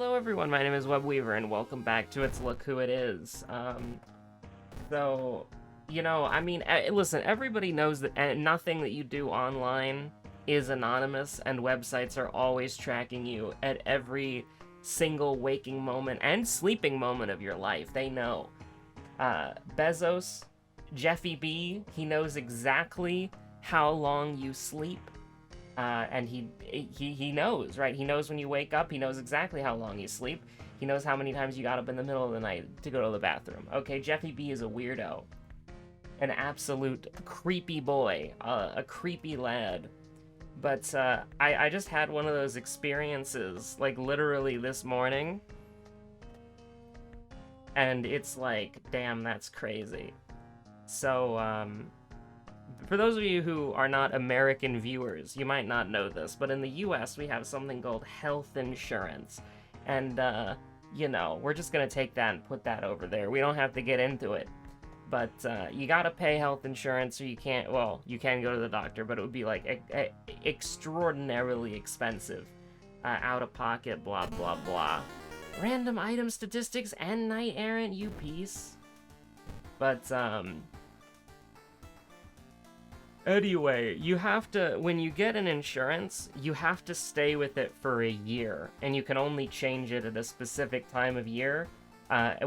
Hello everyone, my name is Webweaver, and welcome back to It's Look Who It Is. So, listen, everybody knows that nothing that you do online is anonymous, and websites are always tracking you at every single waking moment and sleeping moment of your life. They know. Bezos, Jeffy B, he knows exactly how long you sleep. And he knows, right? He knows when you wake up. He knows exactly how long you sleep. He knows how many times you got up in the middle of the night to go to the bathroom. Okay, Jeffy B is a weirdo. An absolute creepy boy. A creepy lad. But I just had one of those experiences, like, literally this morning. And it's like, damn, that's crazy. So, for those of you who are not American viewers, you might not know this, but in the US we have something called health insurance. And, we're just gonna take that and put that over there. We don't have to get into it. But, you gotta pay health insurance or you can't, well, you can go to the doctor, but it would be, like, extraordinarily expensive. Out of pocket, blah, blah, blah. Random item statistics and Knight Errant, you piece. But, anyway, you have to, when you get an insurance, you have to stay with it for a year, and you can only change it at a specific time of year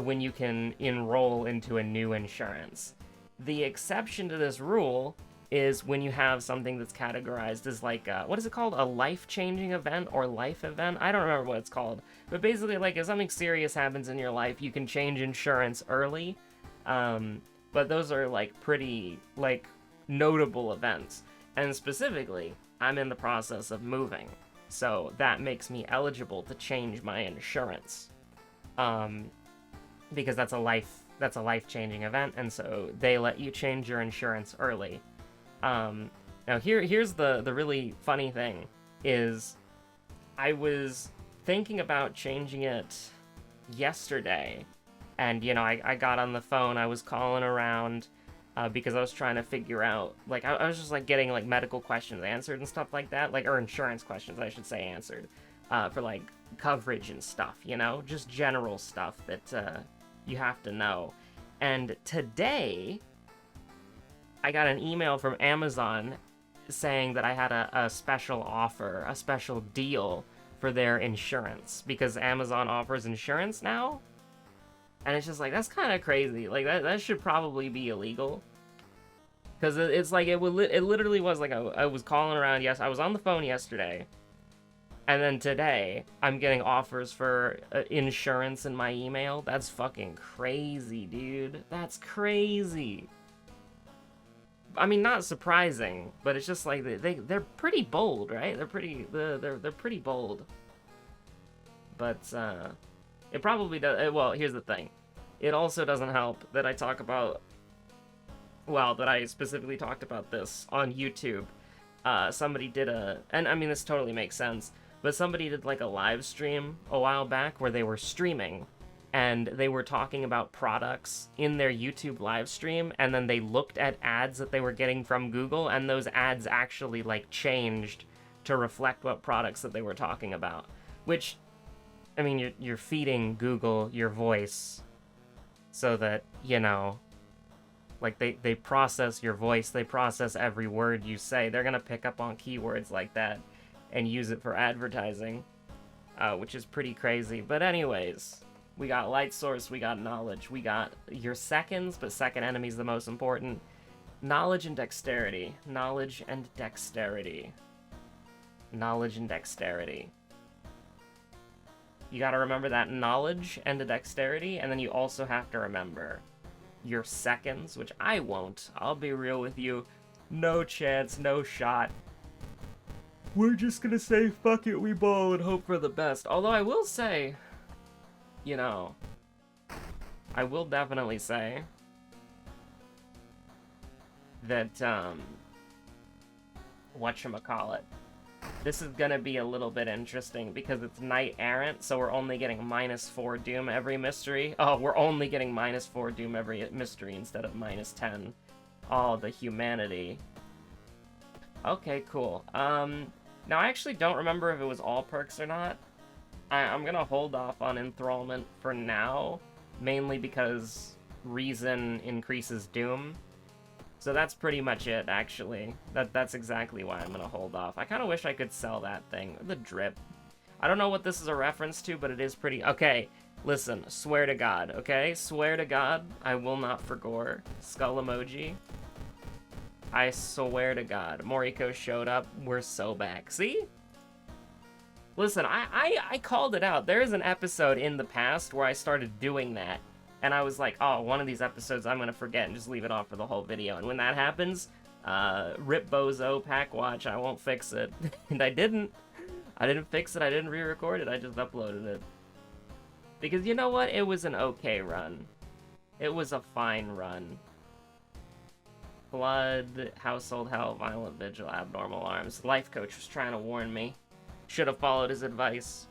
when you can enroll into a new insurance. The exception to this rule is when you have something that's categorized as like, what is it called? A life-changing event or life event? I don't remember what it's called. But basically, like, if something serious happens in your life, you can change insurance early. But those are, like, pretty, like, notable events. And specifically, I'm in the process of moving. So that makes me eligible to change my insurance. Because that's a life-changing event, and so they let you change your insurance early. Now here's the really funny thing, is I was thinking about changing it yesterday, and, I got on the phone, I was calling around, because I was trying to figure out, like, I was just, like, getting, like, medical questions answered and stuff like that, like, or insurance questions, I should say, answered, for, like, coverage and stuff, just general stuff that, you have to know. And today, I got an email from Amazon saying that I had a special offer, a special deal for their insurance, because Amazon offers insurance now? And it's just like, that's kind of crazy. Like, that should probably be illegal. Because it's like, it literally was like, I was calling around, yes, I was on the phone yesterday. And then today, I'm getting offers for insurance in my email. That's fucking crazy, dude. That's crazy. I mean, not surprising, but it's just like, they're pretty bold, right? They're pretty bold. But, it probably does. Well, here's the thing. It also doesn't help that I talk about, well, that I specifically talked about this on YouTube. Somebody did and I mean, this totally makes sense, but somebody did like a live stream a while back where they were streaming, and they were talking about products in their YouTube live stream, and then they looked at ads that they were getting from Google, and those ads actually, like, changed to reflect what products that they were talking about. Which, I mean, you're feeding Google your voice so that, like, they process your voice, they process every word you say. They're gonna pick up on keywords like that and use it for advertising, which is pretty crazy. But anyways, we got light source, we got knowledge, we got your seconds, but second enemy's the most important. Knowledge and dexterity. Knowledge and dexterity. Knowledge and dexterity. You gotta remember that knowledge and the dexterity, and then you also have to remember your seconds, which I won't. I'll be real with you. No chance, no shot. We're just gonna say, fuck it, we bowl and hope for the best. Although I will say, I will definitely say that, whatchamacallit, this is gonna be a little bit interesting because it's Knight Errant, so we're only getting -4 Doom every mystery. Oh, we're only getting -4 Doom every mystery instead of -10. Oh, the humanity. Okay, cool. Now I actually don't remember if it was all perks or not. I'm gonna hold off on enthrallment for now, mainly because reason increases doom. So that's pretty much it, actually. That's exactly why I'm gonna hold off. I kind of wish I could sell that thing. The drip. I don't know what this is a reference to, but it is pretty... Okay, listen, swear to God, okay? Swear to God, I will not forgore. Skull emoji. I swear to God. Moriko showed up. We're so back. See? Listen, I called it out. There is an episode in the past where I started doing that. And I was like, oh, one of these episodes I'm going to forget and just leave it off for the whole video. And when that happens, rip bozo, pack watch, I won't fix it. And I didn't. I didn't fix it. I didn't re-record it. I just uploaded it. Because you know what? It was an okay run. It was a fine run. Blood, household hell, violent vigil, abnormal arms. Life coach was trying to warn me. Should have followed his advice.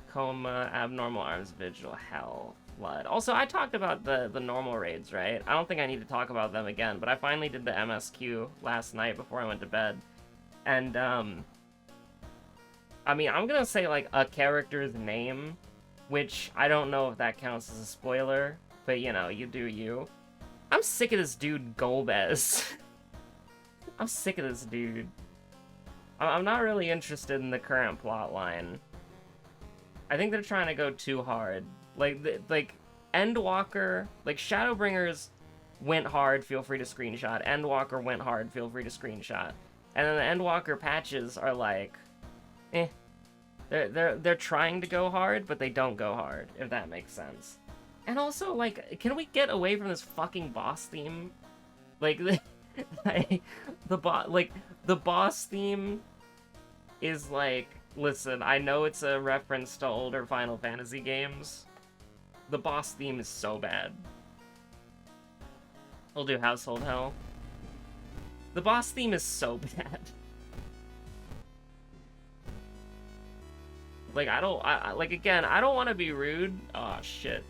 Coma, abnormal arms, vigil, hell, blood. Also, I talked about the normal raids, right? I don't think I need to talk about them again, but I finally did the MSQ last night before I went to bed. And, I mean, I'm gonna say, like, a character's name, which I don't know if that counts as a spoiler, but, you know, you do you. I'm sick of this dude, Golbez. I'm sick of this dude. I'm not really interested in the current plotline. I think they're trying to go too hard. Like, Endwalker, like, Shadowbringers went hard, feel free to screenshot. Endwalker went hard, feel free to screenshot. And then the Endwalker patches are like, eh. They're trying to go hard, but they don't go hard, if that makes sense. And also, like, can we get away from this fucking boss theme? Like, the boss theme is like, listen, I know it's a reference to older Final Fantasy games. The boss theme is so bad. We'll do Household Hell. The boss theme is so bad. Like, again, I don't want to be rude. Oh, shit.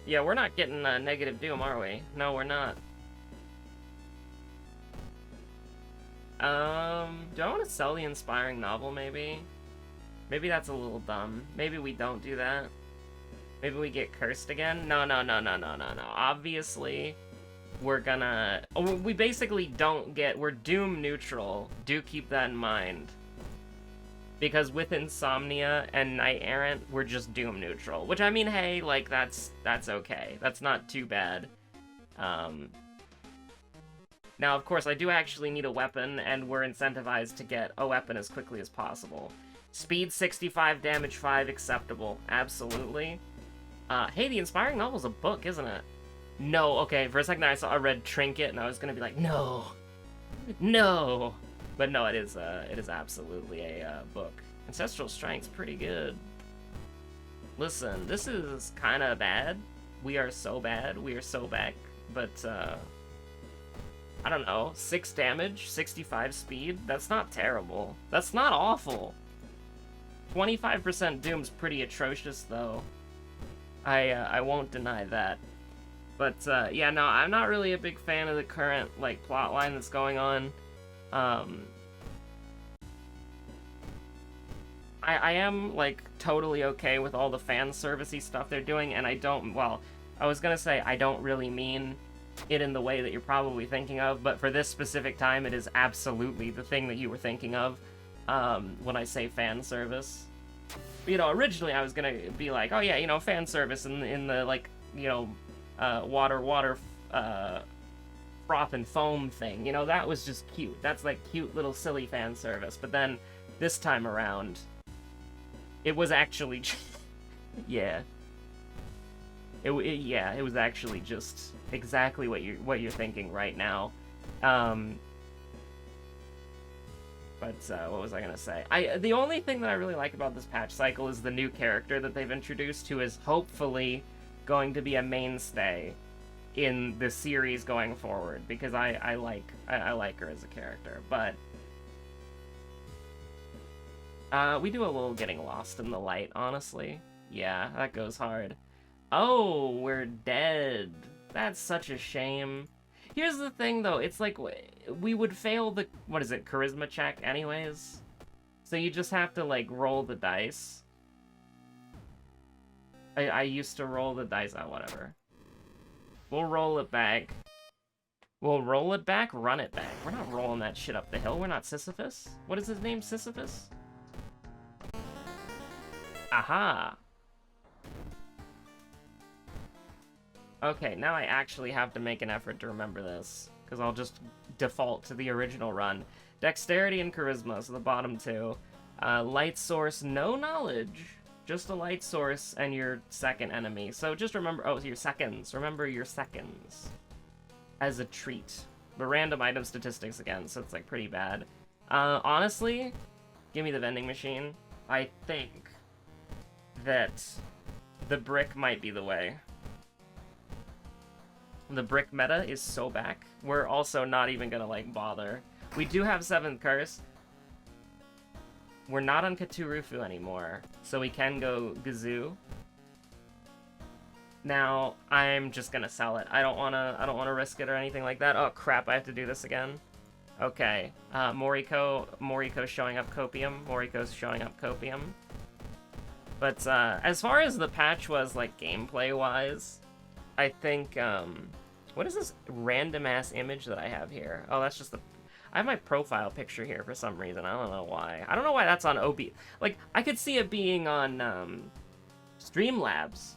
Yeah, we're not getting negative doom, are we? No, we're not. Do I want to sell the inspiring novel, maybe? Maybe that's a little dumb. Maybe we don't do that. Maybe we get cursed again? No. Obviously, we're gonna... Oh, we basically don't get... We're doom neutral. Do keep that in mind. Because with Insomnia and Knight Errant, we're just doom neutral. Which, I mean, hey, like, that's okay. That's not too bad. Now, of course, I do actually need a weapon, and we're incentivized to get a weapon as quickly as possible. Speed 65, damage 5, acceptable. Absolutely. Hey, the Inspiring Novel's a book, isn't it? No, okay, for a second I saw a red trinket, and I was gonna be like, no! No! But no, it is absolutely a book. Ancestral Strength's pretty good. Listen, this is kinda bad. We are so bad. We are so back. But, I don't know, 6 damage, 65 speed? That's not terrible. That's not awful. 25% Doom's pretty atrocious, though. I won't deny that. But, yeah, no, I'm not really a big fan of the current, like, plotline that's going on. I am, like, totally okay with all the fan servicey stuff they're doing, and I don't, well, I was gonna say I don't really mean it in the way that you're probably thinking of, but for this specific time, it is absolutely the thing that you were thinking of, when I say fan service. You know, originally I was gonna be like, oh yeah, you know, fan service in the, like, you know, water, froth and foam thing. You know, that was just cute. That's, like, cute little silly fan service. But then, this time around, it was actually... yeah. It was actually just exactly what you're thinking right now. But, what was I gonna say? The only thing that I really like about this patch cycle is the new character that they've introduced, who is hopefully going to be a mainstay in the series going forward, because I like her as a character. But we do a little getting lost in the light, honestly. Yeah, that goes hard. Oh, we're dead. That's such a shame. Here's the thing, though. It's like, we would fail the, what is it, charisma check anyways? So you just have to, like, roll the dice. I used to roll the dice. Oh, whatever. We'll roll it back. We'll roll it back, run it back. We're not rolling that shit up the hill. We're not Sisyphus. What is his name, Sisyphus? Aha! Okay, now I actually have to make an effort to remember this, because I'll just default to the original run. Dexterity and Charisma, so the bottom two. Light Source, no knowledge. Just a light source and your second enemy. So just remember, oh, your seconds. Remember your seconds as a treat. The random item statistics again, so it's like pretty bad. Honestly, give me the vending machine. I think that the brick might be the way. The brick meta is so back. We're also not even gonna, like, bother. We do have 7th Curse. We're not on Katurufu anymore, so we can go Gazoo. Now, I'm just gonna sell it. I don't wanna risk it or anything like that. Oh crap, I have to do this again. Okay. Moriko's showing up Copium. Moriko's showing up Copium. But as far as the patch was, like, gameplay-wise, I think, what is this random-ass image that I have here? Oh, that's just the... I have my profile picture here for some reason. I don't know why. I don't know why that's on OB... Like, I could see it being on, Streamlabs.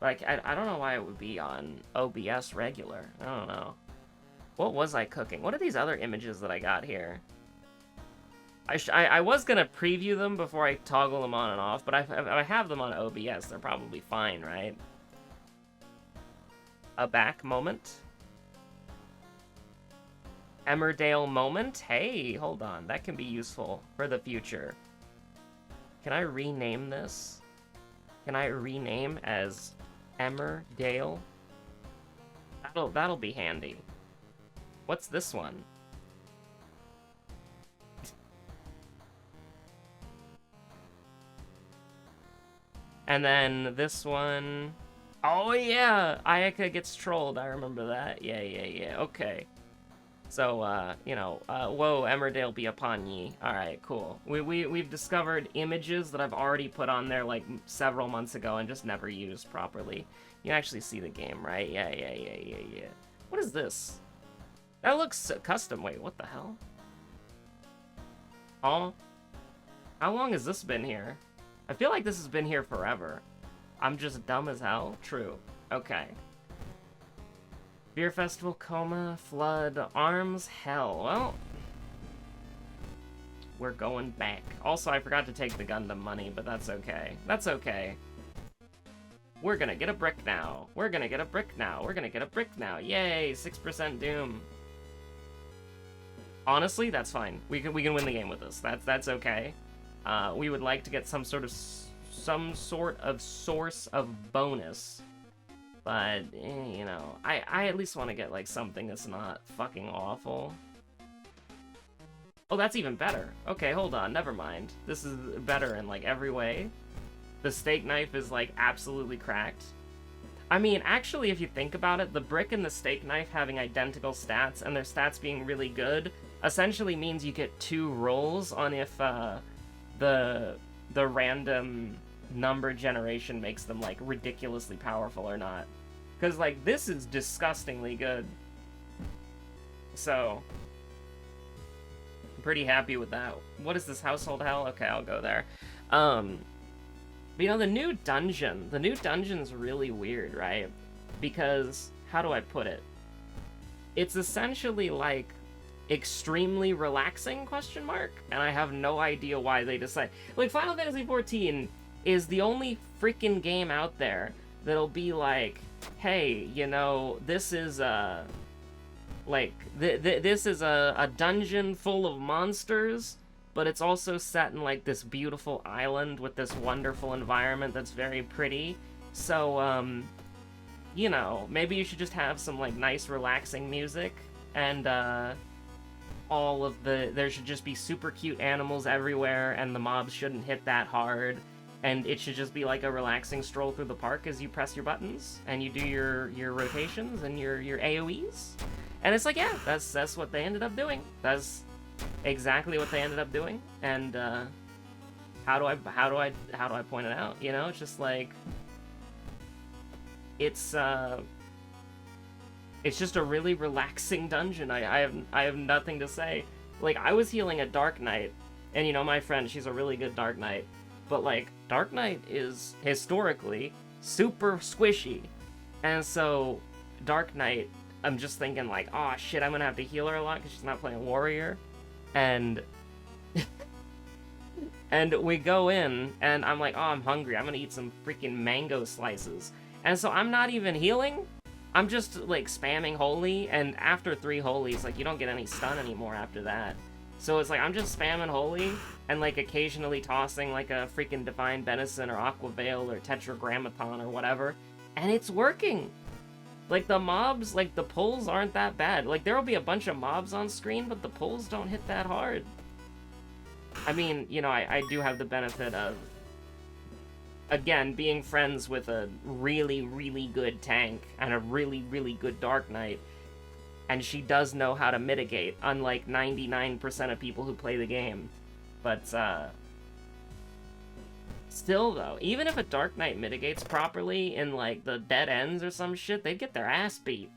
Like, I don't know why it would be on OBS regular. I don't know. What was I cooking? What are these other images that I got here? I was gonna preview them before I toggle them on and off, but if I have them on OBS, they're probably fine, right? A back moment. Emmerdale moment. Hey, hold on. That can be useful for the future. Can I rename this? Can I rename as Emmerdale? That'll be handy. What's this one? And then this one... Oh yeah! Ayaka gets trolled, I remember that. Yeah, okay. So, you know, whoa, Emmerdale be upon ye. Alright, cool. We've discovered images that I've already put on there, like, several months ago and just never used properly. You can actually see the game, right? Yeah. What is this? That looks custom. Wait, what the hell? Oh? How long has this been here? I feel like this has been here forever. I'm just dumb as hell? True. Okay. Beer Festival, Coma, Flood, Arms, Hell. Well, we're going back. Also, I forgot to take the Gundam money, but that's okay. That's okay. We're gonna get a brick now. We're gonna get a brick now. We're gonna get a brick now. Yay, 6% Doom. Honestly, that's fine. We can win the game with this. That's okay. We would like to get some sort of source of bonus. But, you know, I at least want to get, like, something that's not fucking awful. Oh, that's even better. Okay, hold on, never mind. This is better in, like, every way. The steak knife is, like, absolutely cracked. I mean, actually, if you think about it, the brick and the steak knife having identical stats, and their stats being really good, essentially means you get 2 rolls on if, the random number generation makes them, like, ridiculously powerful or not. Because, like, this is disgustingly good. So, I'm pretty happy with that. What is this, Household Hell? Okay, I'll go there. But, you know, the new dungeon's really weird, right? Because, how do I put it? It's essentially, like, extremely relaxing, question mark? And I have no idea why they decide. Like, Final Fantasy XIV is the only freaking game out there that'll be like, hey, you know, this is this is a dungeon full of monsters, but it's also set in, like, this beautiful island with this wonderful environment that's very pretty. So, you know, maybe you should just have some, like, nice relaxing music, and, there should just be super cute animals everywhere, and the mobs shouldn't hit that hard. and it should just be like a relaxing stroll through the park as you press your buttons and you do your rotations and your AoEs. And it's like, yeah, that's what they ended up doing. That's exactly what they ended up doing. And how do I point it out? You know, it's just like it's just a really relaxing dungeon. I have nothing to say. Like, I was healing a Dark Knight, and you know, my friend, she's a really good Dark Knight, but like, Dark Knight is historically super squishy, and so Dark Knight, I'm just thinking like, oh shit, I'm gonna have to heal her a lot because she's not playing Warrior, and and we go in, and I'm like, oh, I'm hungry, I'm gonna eat some freaking mango slices, and so I'm not even healing. I'm just, like, spamming Holy, and after 3 Holies, like, you don't get any stun anymore after that. So it's like, I'm just spamming Holy, and, like, occasionally tossing, like, a freaking Divine Benison, or Aqua Veil, or Tetragrammaton, or whatever, and it's working! Like, the mobs, like, the pulls aren't that bad. Like, there'll be a bunch of mobs on screen, but the pulls don't hit that hard. I mean, you know, I do have the benefit of, again, being friends with a really, really good tank and a really, really good Dark Knight, and she does know how to mitigate, unlike 99% of people who play the game. But, still, though, even if a Dark Knight mitigates properly in, like, the dead ends or some shit, they'd get their ass beat.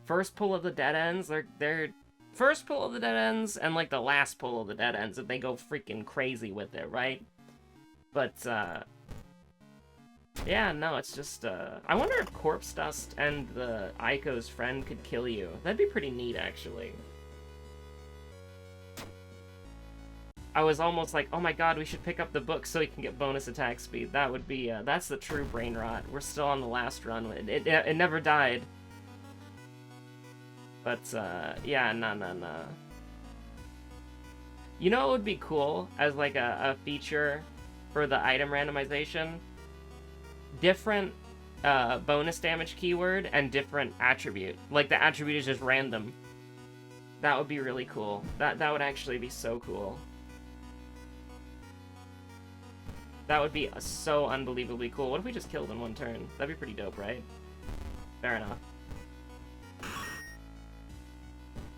First pull of the dead ends, they're first pull of the dead ends, and, like, the last pull of the dead ends, if they go freaking crazy with it, right? But, yeah, no, it's just, I wonder if Corpse Dust and the Aiko's friend could kill you. That'd be pretty neat, actually. I was almost like, oh my god, we should pick up the book so we can get bonus attack speed. That would be, that's the true brain rot. We're still on the last run. It never died. But, yeah, no. You know what would be cool as, like, a feature for the item randomization? Different bonus damage keyword and different attribute. Like, the attribute is just random. That would be really cool. That would actually be so cool. That would be so unbelievably cool. What if we just killed in one turn? That'd be pretty dope, right? Fair enough.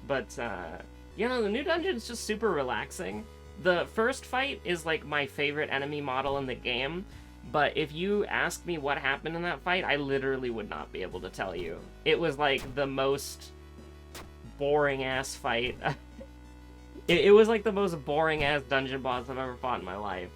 But, you know, the new dungeon is just super relaxing. The first fight is, like, my favorite enemy model in the game. But if you ask me what happened in that fight, I literally would not be able to tell you. It was, like, the most boring-ass fight. It was, like, the most boring-ass dungeon boss I've ever fought in my life.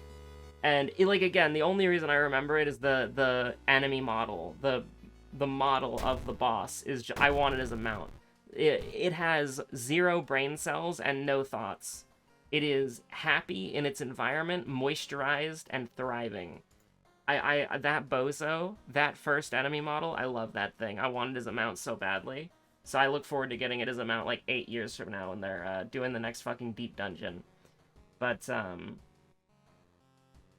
And, like, again, the only reason I remember it is the enemy model. The model of the boss is I want it as a mount. It has 0 brain cells and no thoughts. It is happy in its environment, moisturized, and thriving. That bozo, that first enemy model, I love that thing. I want it as a mount so badly. So I look forward to getting it as a mount like 8 years from now when they're doing the next fucking deep dungeon. But,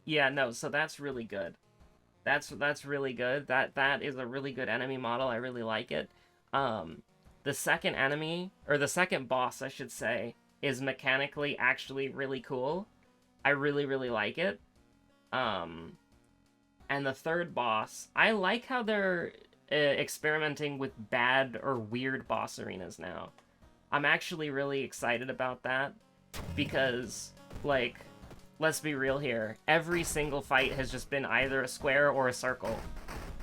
yeah, no, so that's really good. That's really good. That is a really good enemy model. I really like it. The second enemy, or the second boss, I should say, is mechanically actually really cool. I really, really like it. And the third boss, I like how they're experimenting with bad or weird boss arenas now. I'm actually really excited about that, because, like, let's be real here, every single fight has just been either a square or a circle.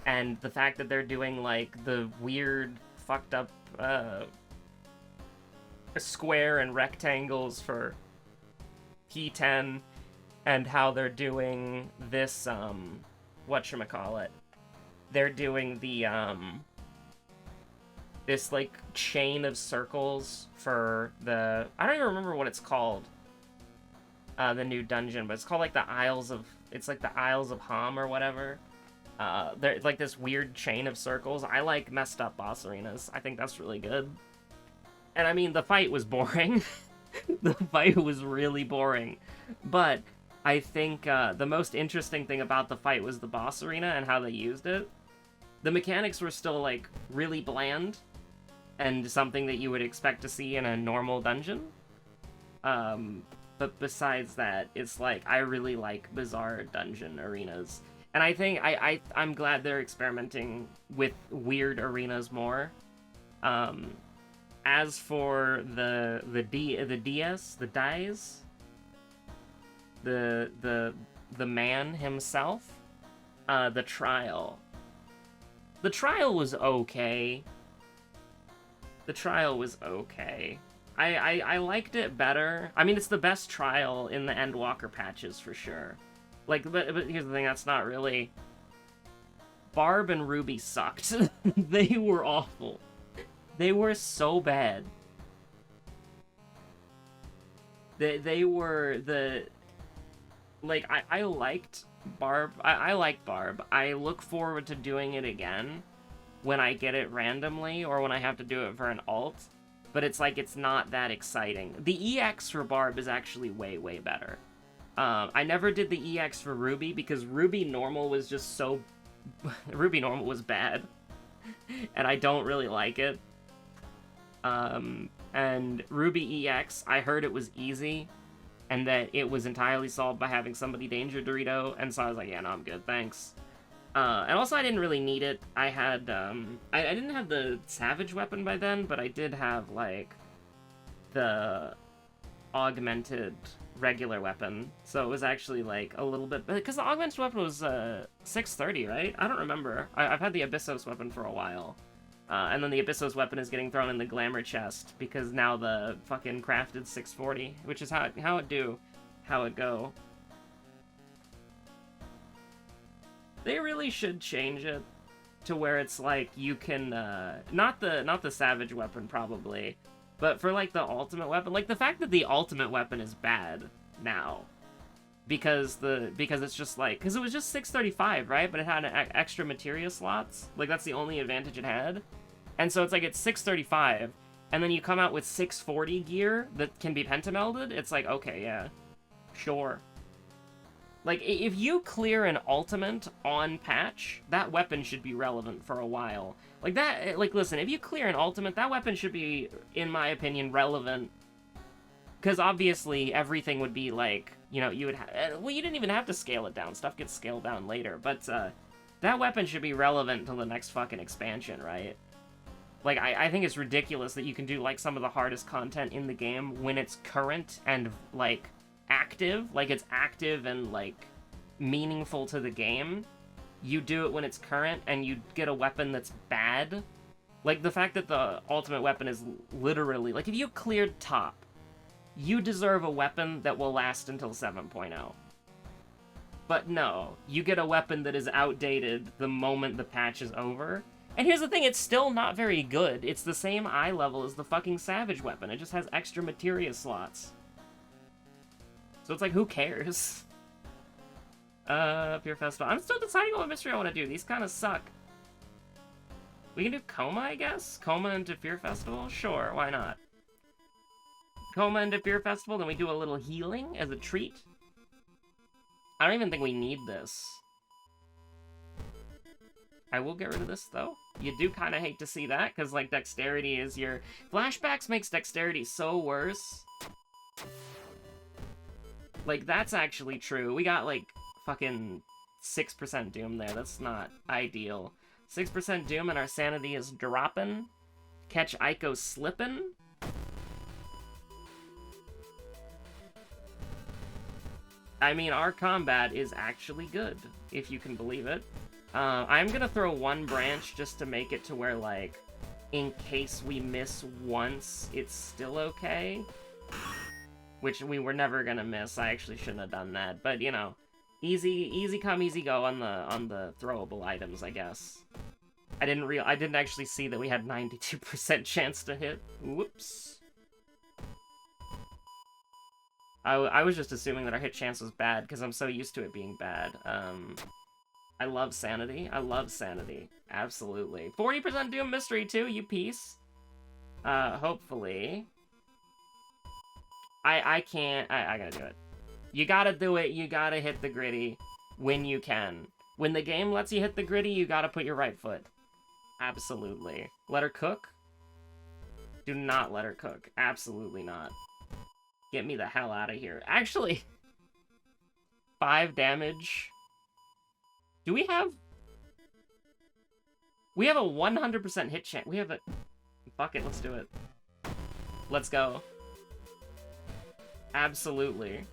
And the fact that they're doing, like, the weird, fucked up, square and rectangles for P10, and how they're doing this, whatchamacallit, they're doing the, this, like, chain of circles for the, I don't even remember what it's called, the new dungeon, but it's called, like, the Isles of Ham or whatever. There's, like, this weird chain of circles. I like messed up boss arenas. I think that's really good. And, I mean, the fight was boring. The fight was really boring. But I think the most interesting thing about the fight was the boss arena and how they used it. The mechanics were still, like, really bland, and something that you would expect to see in a normal dungeon. But but besides that, it's like, I really like bizarre dungeon arenas. And I think I'm glad they're experimenting with weird arenas more. As for the DS, the dies, the man himself, the trial. The trial was okay. The trial was okay. I liked it better. I mean, it's the best trial in the Endwalker patches for sure. Like, but here's the thing, that's not really... Barb and Ruby sucked. They were awful. They were so bad. They were the... Like, I liked Barb. I like Barb. I look forward to doing it again when I get it randomly or when I have to do it for an alt. But it's like, it's not that exciting. The EX for Barb is actually way, way better. I never did the EX for Ruby because Ruby normal was just so... Ruby normal was bad. And I don't really like it. And Ruby EX, I heard it was easy. And that it was entirely solved by having somebody Danger Dorito. And so I was like, yeah, no, I'm good, thanks. And also I didn't really need it. I had, I didn't have the Savage weapon by then, but I did have, like, the augmented regular weapon. So it was actually, like, a little bit... Because the augmented weapon was, 630, right? I don't remember. I've had the Abyssos weapon for a while. And then the Abyssos weapon is getting thrown in the Glamour chest, because now the fucking crafted 640, which is how it go. They really should change it to where it's like you can, not the Savage weapon probably, but for like the ultimate weapon, like the fact that the ultimate weapon is bad now, because it's just like, because it was just 635, right? But it had extra materia slots, like that's the only advantage it had. And so it's like, it's 635, and then you come out with 640 gear that can be pentamelded, it's like, okay, yeah, sure. Like, if you clear an ultimate on patch, that weapon should be relevant for a while. Like, that, like, listen, if you clear an ultimate, that weapon should be, in my opinion, relevant. Because obviously, everything would be, like, you know, you would well, you didn't even have to scale it down. Stuff gets scaled down later. But, that weapon should be relevant until the next fucking expansion, right? Like, I think it's ridiculous that you can do, like, some of the hardest content in the game when it's current and, like... active, like it's active and like meaningful to the game. You do it when it's current and you get a weapon that's bad. Like the fact that the ultimate weapon is literally, like if you cleared top, you deserve a weapon that will last until 7.0. But no, you get a weapon that is outdated the moment the patch is over. And here's the thing, it's still not very good. It's the same eye level as the fucking Savage weapon. It just has extra materia slots. So it's like, who cares? Pure Festival. I'm still deciding what mystery I want to do. These kind of suck. We can do Coma, I guess? Coma into Fear Festival? Sure, why not? Coma into Fear Festival, then we do a little healing as a treat. I don't even think we need this. I will get rid of this, though. You do kind of hate to see that, because, like, Dexterity is your... Flashbacks makes Dexterity so worse. Like, that's actually true. We got, like, fucking 6% Doom there. That's not ideal. 6% Doom and our sanity is dropping. Catch Ico slipping. I mean, our combat is actually good, if you can believe it. I'm gonna throw one branch just to make it to where, like, in case we miss once, it's still okay. Which we were never gonna miss. I actually shouldn't have done that. But, you know, easy come, easy go on the throwable items, I guess. I didn't actually see that we had 92% chance to hit. Whoops. I was just assuming that our hit chance was bad, because I'm so used to it being bad. I love Sanity. I love Sanity. Absolutely. 40% Doom Mystery, too, you piece. Hopefully... I can't, I gotta do it. You gotta do it, you gotta hit the gritty when you can. When the game lets you hit the gritty, you gotta put your right foot. Absolutely. Let her cook? Do not let her cook. Absolutely not. Get me the hell out of here. Actually, 5 damage. Do we have... We have a 100% hit chance. We have a... Fuck it, let's do it. Let's go. Absolutely.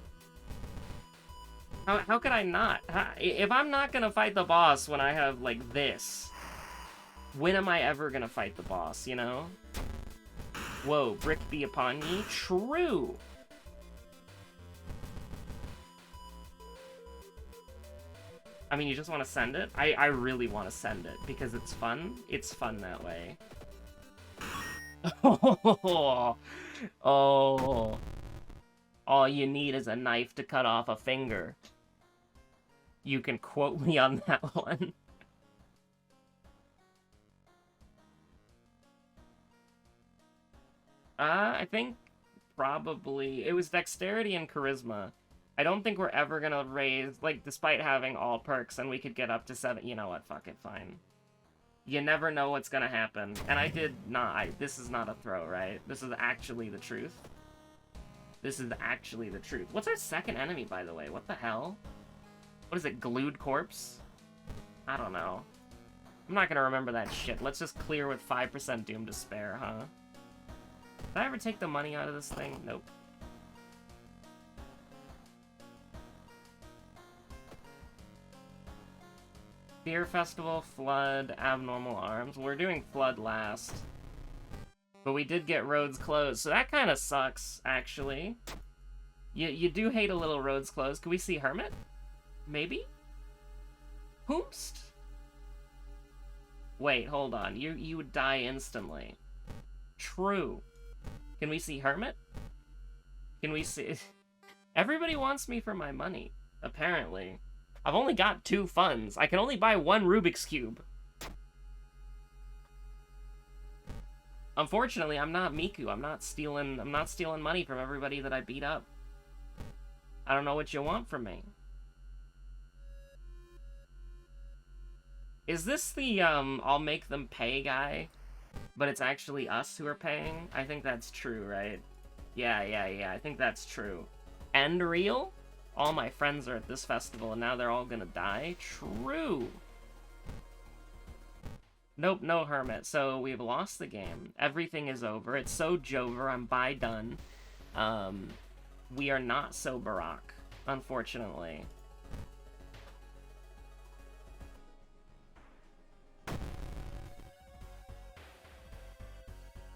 How could I not? If I'm not gonna fight the boss when I have, like, this, when am I ever gonna fight the boss, you know? Whoa, brick be upon ye? True! I mean, you just want to send it? I really want to send it, because it's fun. It's fun that way. Oh, oh. All you need is a knife to cut off a finger. You can quote me on that one. I think probably... It was dexterity and charisma. I don't think we're ever gonna raise... Like, despite having all perks and we could get up to 7... You know what? Fuck it, fine. You never know what's gonna happen. And I did not... This is not a throw, right? This is actually the truth. This is actually the truth. What's our second enemy, by the way? What the hell? What is it, glued corpse? I don't know. I'm not gonna remember that shit. Let's just clear with 5% doom to spare, huh? Did I ever take the money out of this thing? Nope. Fear Festival, Flood, Abnormal Arms. We're doing Flood last. But we did get roads closed, so that kind of sucks, actually. You do hate a little roads closed. Can we see Hermit? Maybe? Hoomst? Wait, hold on. You would die instantly. True. Can we see Hermit? Can we see... Everybody wants me for my money, apparently. I've only got 2 funds. I can only buy 1 Rubik's Cube. Unfortunately, I'm not Miku. I'm not stealing money from everybody that I beat up. I don't know what you want from me. Is this the, I'll make them pay guy? But it's actually us who are paying? I think that's true, right? Yeah, I think that's true. End real? All my friends are at this festival and now they're all gonna die? True! Nope, no Hermit. So we've lost the game. Everything is over. It's so Jover. I'm by done. We are not so Barack, unfortunately.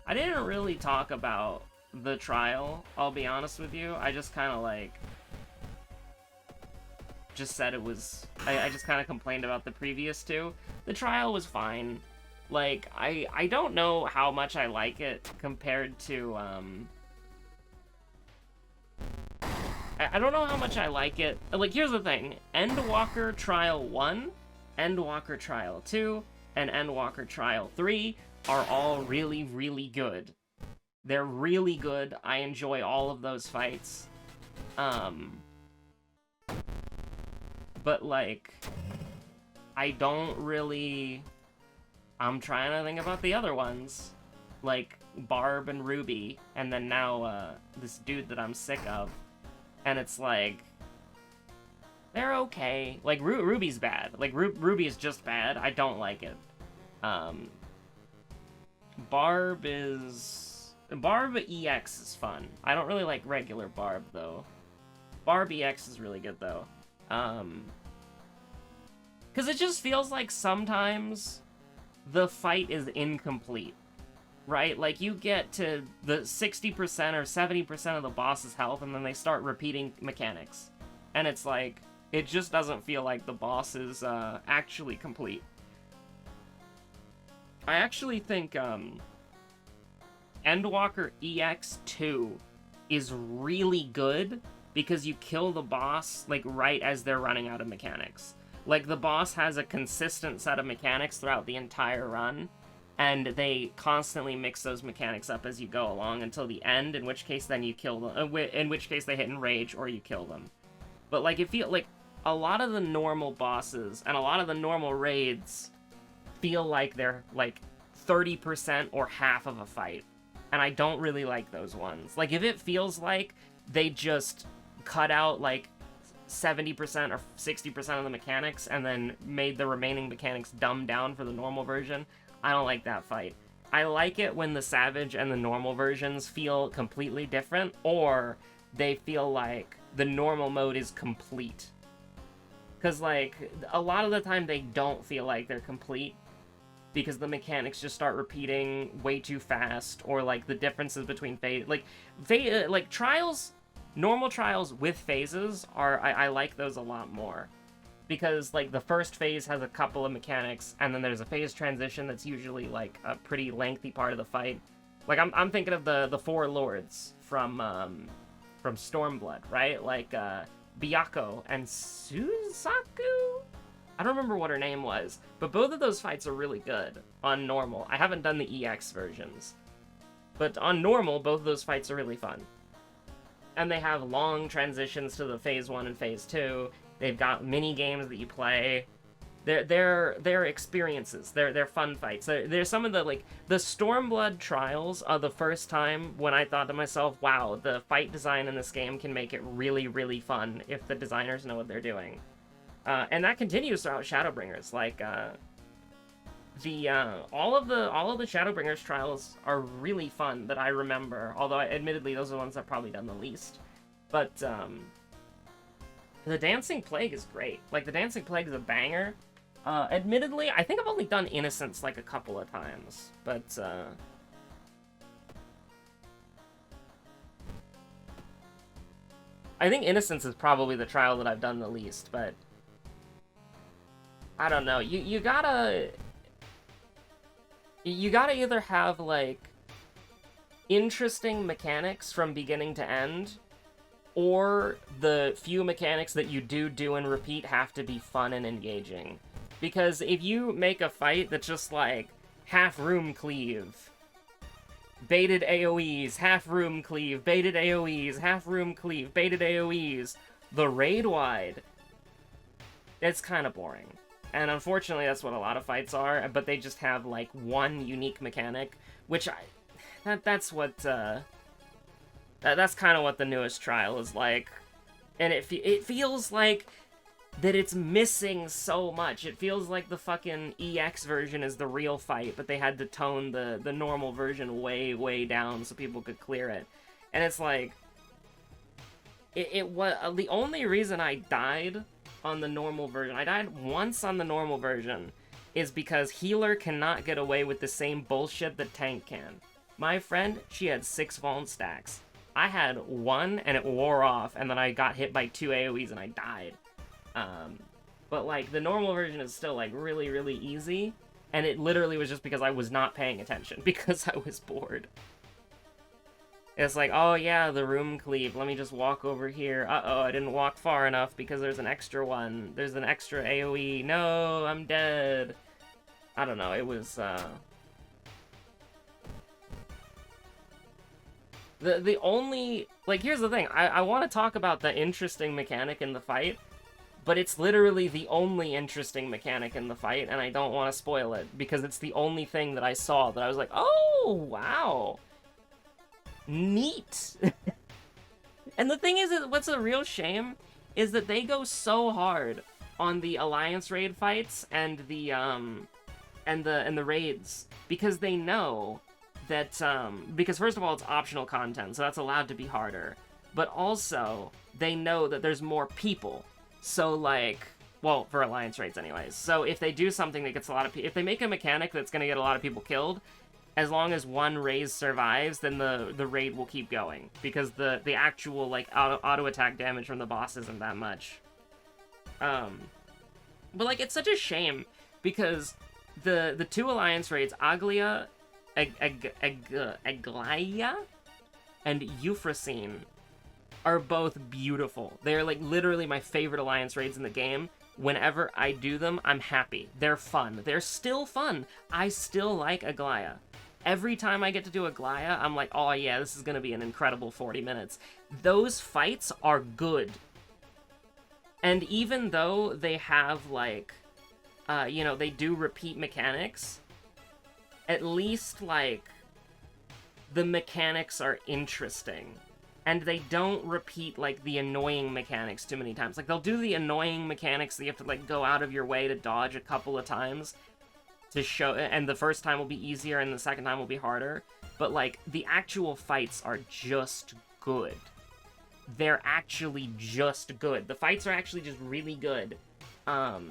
I didn't really talk about the trial, I'll be honest with you. I just kind of, like... just said it was... I just kind of complained about the previous 2. The trial was fine. Like, I don't know how much I like it compared to, I don't know how much I like it. Like, here's the thing. Endwalker Trial 1, Endwalker Trial 2, and Endwalker Trial 3 are all really, really good. They're really good. I enjoy all of those fights. But, like, I don't really... I'm trying to think about the other ones. Like, Barb and Ruby, and then now, this dude that I'm sick of. And it's like... they're okay. Like, Ruby's bad. Like, Ruby is just bad. I don't like it. Barb is... Barb EX is fun. I don't really like regular Barb, though. Barb EX is really good, though. Because it just feels like sometimes the fight is incomplete, right? Like, you get to the 60% or 70% of the boss's health, and then they start repeating mechanics. And it's like, it just doesn't feel like the boss is actually complete. I actually think Endwalker EX2 is really good because you kill the boss, like, right as they're running out of mechanics. Like, the boss has a consistent set of mechanics throughout the entire run, and they constantly mix those mechanics up as you go along until the end, in which case then you kill them, in which case they hit enrage or you kill them. But, like, it feels like a lot of the normal bosses and a lot of the normal raids feel like they're, like, 30% or half of a fight. And I don't really like those ones. Like, if it feels like they just cut out like 70% or 60% of the mechanics and then made the remaining mechanics dumbed down for the normal version. I don't like that fight. I like it when the Savage and the normal versions feel completely different, or they feel like the normal mode is complete. Because, like, a lot of the time they don't feel like they're complete, because the mechanics just start repeating way too fast, or, like, the differences between like, trials, normal trials with phases I like those a lot more. Because, like, the first phase has a couple of mechanics, and then there's a phase transition that's usually, like, a pretty lengthy part of the fight. Like, I'm thinking of the four lords from Stormblood, right? Like, Byakuo and Susaku? I don't remember what her name was, but both of those fights are really good on normal. I haven't done the EX versions, but on normal, both of those fights are really fun. And they have long transitions to the Phase 1 and Phase 2. They've got mini games that you play. They're experiences. They're fun fights. They're some of the, like, the Stormblood trials are the first time when I thought to myself, wow, the fight design in this game can make it really, really fun if the designers know what they're doing. And that continues throughout Shadowbringers. Like, all of the Shadowbringers trials are really fun that I remember. Although, admittedly, those are the ones I've probably done the least. But, the Dancing Plague is great. Like, the Dancing Plague is a banger. Admittedly, I think I've only done Innocence, like, a couple of times. But, I think Innocence is probably the trial that I've done the least, but I don't know. You gotta either have, like, interesting mechanics from beginning to end, or the few mechanics that you do and repeat have to be fun and engaging. Because if you make a fight that's just like half room cleave, baited AoEs, half room cleave, baited AoEs, half room cleave, baited AoEs, the raid wide, it's kind of boring. And unfortunately, that's what a lot of fights are, but they just have, like, one unique mechanic, which that's what, that's kind of what the newest trial is like. And it feels like that it's missing so much. It feels like the fucking EX version is the real fight, but they had to tone the normal version way, way down so people could clear it. And it's like, it was the only reason I died on the normal version, I died once on the normal version, is because healer cannot get away with the same bullshit that tank can. My friend, she had 6 Vuln stacks. I had 1 and it wore off, and then I got hit by 2 AoEs and I died. But, like, the normal version is still, like, really, really easy, and it literally was just because I was not paying attention, because I was bored. It's like, oh yeah, the room cleave, let me just walk over here. Uh-oh, I didn't walk far enough because there's an extra one. There's an extra AoE. No, I'm dead. I don't know, it was, The only... Like, here's the thing. I want to talk about the interesting mechanic in the fight, but it's literally the only interesting mechanic in the fight, and I don't want to spoil it, because it's the only thing that I saw that I was like, oh, wow. Neat. And the thing is, what's a real shame is that they go so hard on the Alliance raid fights and the raids, because they know that, because first of all, it's optional content, so that's allowed to be harder, but also, they know that there's more people, so, like, well, for Alliance raids anyways, so if they do something that gets a lot of people, if they make a mechanic that's gonna get a lot of people killed, as long as one raise survives, then the raid will keep going, because the actual, like, auto-attack damage from the boss isn't that much. But, like, it's such a shame, because the 2 Alliance raids, Aglia, Aglaia, and Euphrosyne, are both beautiful. They're, like, literally my favorite Alliance raids in the game. Whenever I do them, I'm happy. They're fun. They're still fun. I still like Aglaia. Every time I get to do Aglaia, I'm like, oh yeah, this is gonna be an incredible 40 minutes. Those fights are good. And even though they have, like, you know, they do repeat mechanics, at least, like, the mechanics are interesting. and they don't repeat, like, the annoying mechanics too many times. Like, they'll do the annoying mechanics that you have to, like, go out of your way to dodge a couple of times to show, and the first time will be easier and the second time will be harder, but, like, the actual fights are just good. They're actually just good. The fights are actually just really good. For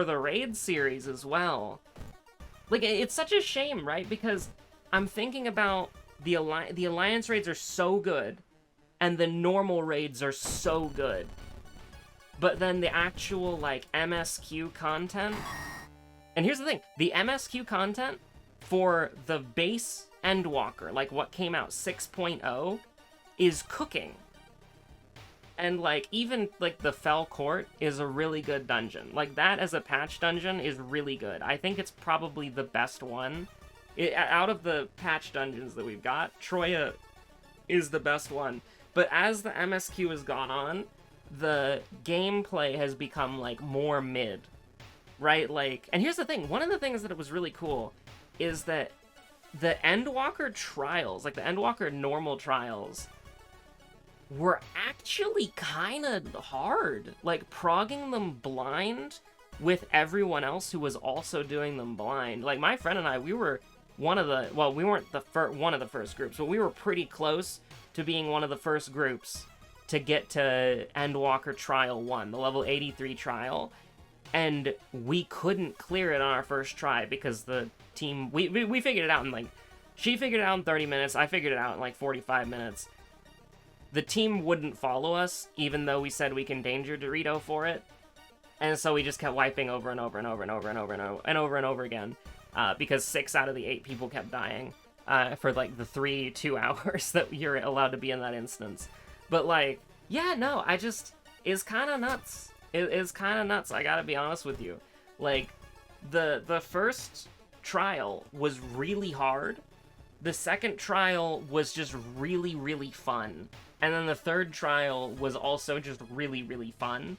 the raid series as well, like, it's such a shame, right? Because I'm thinking about the Alliance raids are so good, and the normal raids are so good. But then the actual, like, MSQ content... And here's the thing. The MSQ content for the base Endwalker, like what came out 6.0, is cooking. And, like, even, like, the Fell Court is a really good dungeon. Like, that as a patch dungeon is really good. I think it's probably the best one. Out of the patch dungeons that we've got, Troya is the best one. But as the MSQ has gone on, the gameplay has become, like, more mid. Right? Like, and here's the thing. One of the things that was really cool is that the Endwalker trials, like the Endwalker normal trials, were actually kind of hard. Like, progging them blind with everyone else who was also doing them blind. Like, my friend and I, we were one of the... Well, we weren't one of the first groups, but we were pretty close to being one of the first groups to get to Endwalker Trial 1, the level 83 trial. And we couldn't clear it on our first try because the team... We figured it out in, like... She figured it out in 30 minutes, I figured it out in, like, 45 minutes. The team wouldn't follow us, even though we said we can danger Dorito for it. And so we just kept wiping over and over and over and over and over and over and over and over again. Because 6 out of the 8 people kept dying. For, like, the 2 hours that you're allowed to be in that instance. But, like, yeah, no, it's kind of nuts. It is kind of nuts, I gotta be honest with you. Like, the first trial was really hard. The second trial was just really, really fun. And then the third trial was also just really, really fun.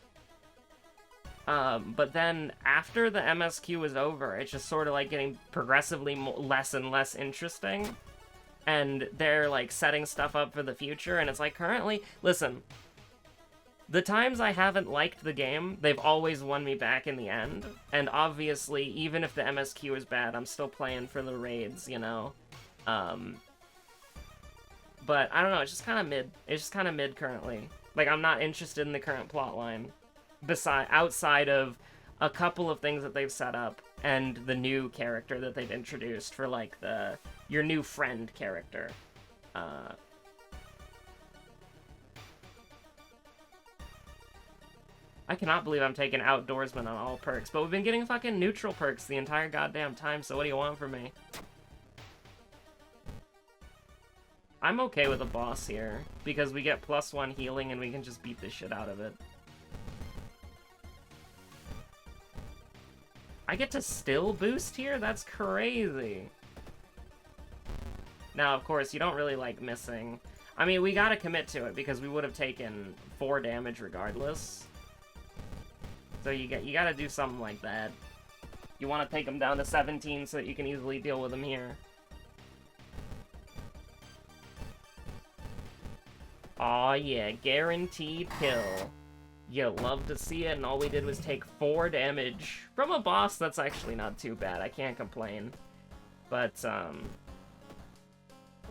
But then after the MSQ was over, it's just sort of like getting progressively less and less interesting. And they're, like, setting stuff up for the future, and it's like, currently... Listen, the times I haven't liked the game, they've always won me back in the end. And obviously, even if the MSQ is bad, I'm still playing for the raids, you know? But, I don't know, it's just kind of mid. It's just kind of mid currently. Like, I'm not interested in the current plotline. Outside of a couple of things that they've set up, and the new character that they've introduced for, like, your new friend character. I cannot believe I'm taking Outdoorsman on all perks, but we've been getting fucking neutral perks the entire goddamn time, so what do you want from me? I'm okay with a boss here, because we get +1 healing and we can just beat the shit out of it. I get to still boost here? That's crazy. Now, of course, you don't really like missing. I mean, we gotta commit to it, because we would have taken 4 damage regardless. So you gotta do something like that. You want to take them down to 17 so that you can easily deal with them here. Aw, yeah, guaranteed kill. You love to see it, and all we did was take 4 damage from a boss. That's actually not too bad. I can't complain. But,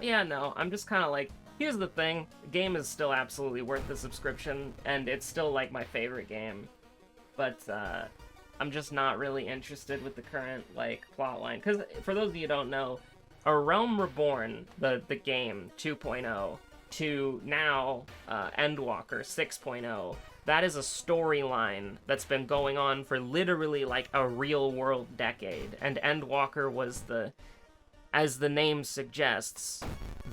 yeah, no, I'm just kind of like, here's the thing. The game is still absolutely worth the subscription, and it's still, like, my favorite game. But, I'm just not really interested with the current, like, plotline. Because, for those of you who don't know, A Realm Reborn, the game 2.0, to now, Endwalker 6.0, that is a storyline that's been going on for literally, like, a real-world decade. And Endwalker was as the name suggests,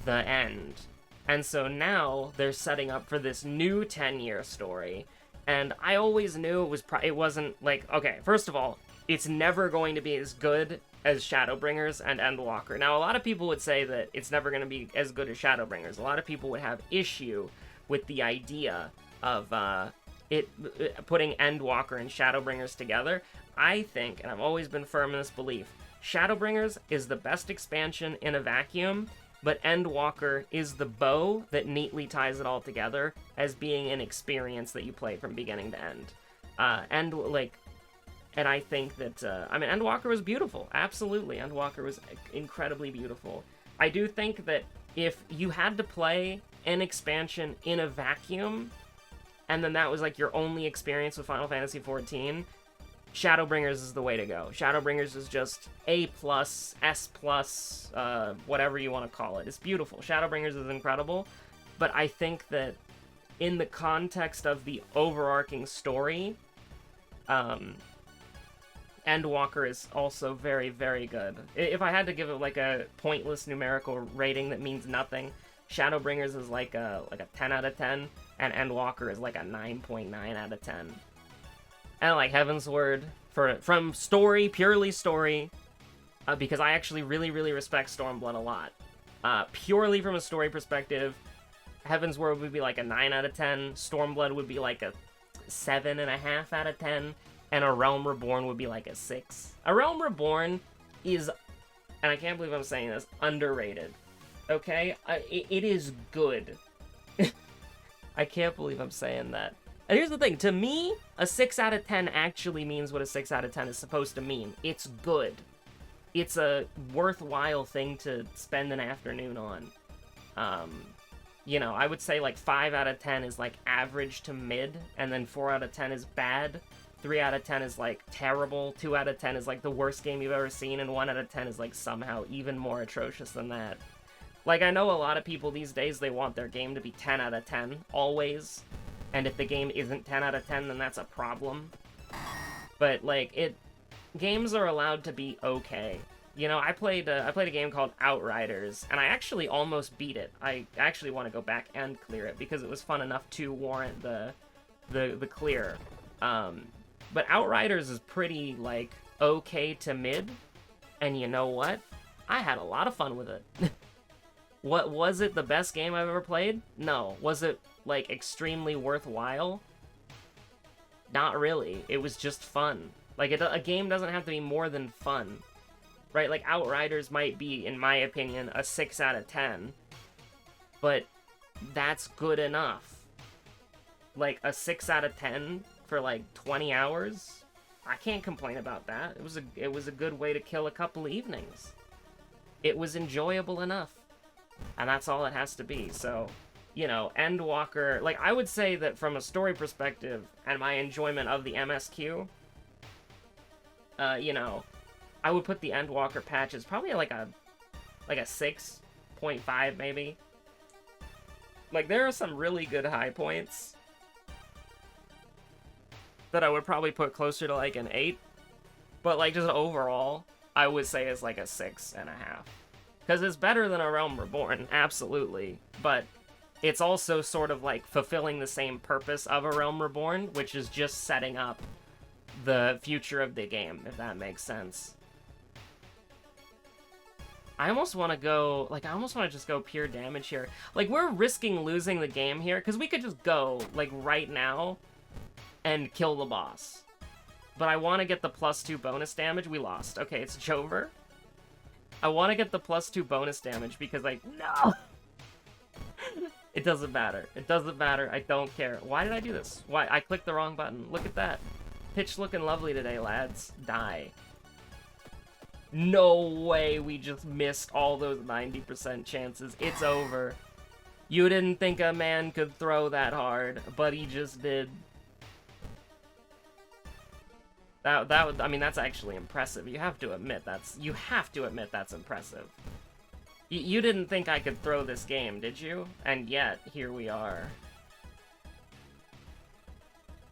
the end. And so now they're setting up for this new 10-year story. And I always knew it wasn't, like, okay, first of all, it's never going to be as good as Shadowbringers and Endwalker. Now, a lot of people would say that it's never going to be as good as Shadowbringers. A lot of people would have issue with the idea of putting Endwalker and Shadowbringers together. I think, and I've always been firm in this belief, Shadowbringers is the best expansion in a vacuum, but Endwalker is the bow that neatly ties it all together as being an experience that you play from beginning to end. And I think that, Endwalker was beautiful. Absolutely, Endwalker was incredibly beautiful. I do think that if you had to play an expansion in a vacuum, and then that was like your only experience with Final Fantasy XIV, Shadowbringers is the way to go. Shadowbringers is just A+, S+, whatever you want to call it. It's beautiful. Shadowbringers is incredible, but I think that in the context of the overarching story, Endwalker is also very, very good. If I had to give it like a pointless numerical rating that means nothing, Shadowbringers is like a 10 out of 10, and Endwalker is like a 9.9 out of 10. And like Heavensward, from story, purely story, because I actually really, really respect Stormblood a lot. Purely from a story perspective, Heavensward would be like a 9 out of 10, Stormblood would be like a 7.5 out of 10, and A Realm Reborn would be like a 6. A Realm Reborn is, and I can't believe I'm saying this, underrated. Okay? It is good. I can't believe I'm saying that. And here's the thing, to me, a 6 out of 10 actually means what a 6 out of 10 is supposed to mean. It's good. It's a worthwhile thing to spend an afternoon on. I would say like 5 out of 10 is like average to mid, and then 4 out of 10 is bad. 3 out of 10 is like terrible, 2 out of 10 is like the worst game you've ever seen, and 1 out of 10 is like somehow even more atrocious than that. Like, I know a lot of people these days, they want their game to be 10 out of 10, always. And if the game isn't 10 out of 10, then that's a problem. But, like, games are allowed to be okay. I played a game called Outriders, and I actually almost beat it. I actually want to go back and clear it, because it was fun enough to warrant the clear. But Outriders is pretty, like, okay to mid, and you know what? I had a lot of fun with it. What, was it the best game I've ever played? No. Was it, like, extremely worthwhile? Not really. It was just fun. Like, a game doesn't have to be more than fun. Right? Like, Outriders might be, in my opinion, a 6 out of 10. But that's good enough. Like, a 6 out of 10 for, like, 20 hours? I can't complain about that. It was a good way to kill a couple of evenings. It was enjoyable enough. And that's all it has to be. So, Endwalker, like, I would say that from a story perspective and my enjoyment of the MSQ, I would put the Endwalker patches probably like a 6.5 maybe. Like, there are some really good high points that I would probably put closer to like an 8. But like, just overall, I would say it's like a 6.5. Because it's better than A Realm Reborn, absolutely. But it's also sort of like fulfilling the same purpose of A Realm Reborn, which is just setting up the future of the game, if that makes sense. I almost want to just go pure damage here. Like, we're risking losing the game here, because we could just go, like, right now and kill the boss. But I want to get the +2 bonus damage. We lost. Okay, it's Jover. I want to get the +2 bonus damage because, like, no! It doesn't matter. It doesn't matter. I don't care. Why did I do this? Why? I clicked the wrong button. Look at that. Pitch looking lovely today, lads. Die. No way we just missed all those 90% chances. It's over. You didn't think a man could throw that hard, but he just did. That's actually impressive. You have to admit that's impressive. You didn't think I could throw this game, did you? And yet, here we are.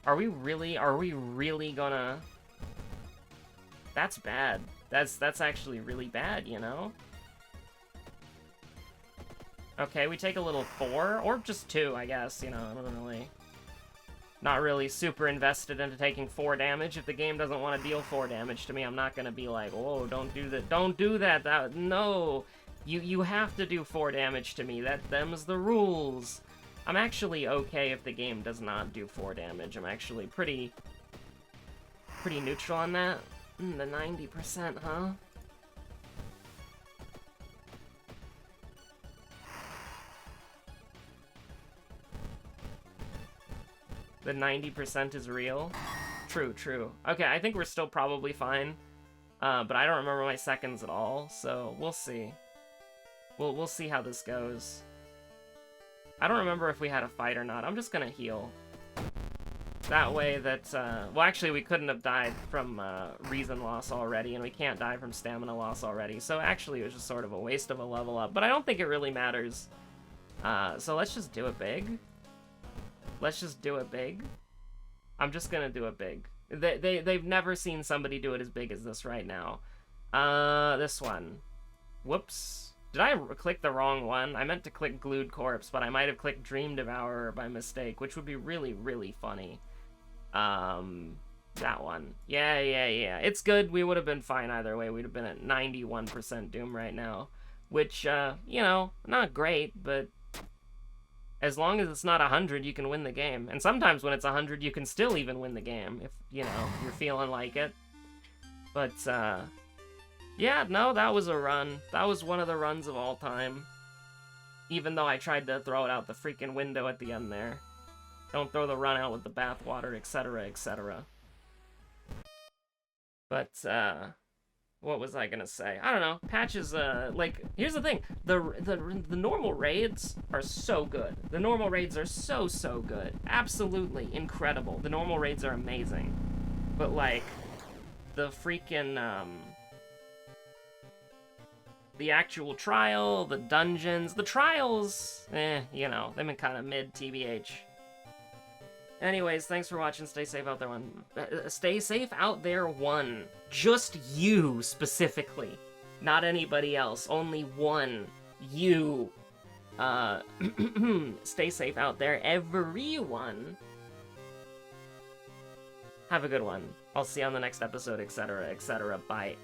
Are we really gonna... That's bad. That's actually really bad, Okay, we take a little 4, or just 2, I guess, I don't really... Not really super invested into taking 4 damage. If the game doesn't want to deal 4 damage to me, I'm not gonna be like, oh, don't do that. Don't do that. No! You have to do 4 damage to me. Them's the rules. I'm actually okay if the game does not do 4 damage. I'm actually pretty neutral on that. The 90%, huh? The 90% is real. True, true. Okay, I think we're still probably fine. But I don't remember my seconds at all, so we'll see. We'll see how this goes. I don't remember if we had a fight or not. I'm just gonna heal. That way that, well, actually, we couldn't have died from reason loss already, and we can't die from stamina loss already. So actually, it was just sort of a waste of a level up. But I don't think it really matters. So let's just do it big. Let's just do it big. I'm just gonna do it big. They've never seen somebody do it as big as this right now. This one. Whoops. Did I click the wrong one? I meant to click Glued Corpse, but I might have clicked Dream Devourer by mistake, which would be really, really funny. That one. Yeah. It's good. We would have been fine either way. We'd have been at 91% Doom right now, which, you know, not great, but as long as it's not 100, you can win the game. And sometimes when it's 100, you can still even win the game if, you know, you're feeling like it. But, yeah, no, that was a run. That was one of the runs of all time. Even though I tried to throw it out the freaking window at the end there. Don't throw the run out with the bathwater, etc., etc. But, what was I gonna say? I don't know. Patches, like, here's the thing. The normal raids are so good. The normal raids are so good. Absolutely incredible. The normal raids are amazing. But, like, the freaking, the actual trial, the dungeons, the trials, you know, they've been kind of mid, TBH. Anyways, thanks for watching. Stay safe out there, one. Stay safe out there, one. Just you, specifically. Not anybody else. Only one. You. Stay safe out there, everyone. Have a good one. I'll see you on the next episode, etc., etc. Bye.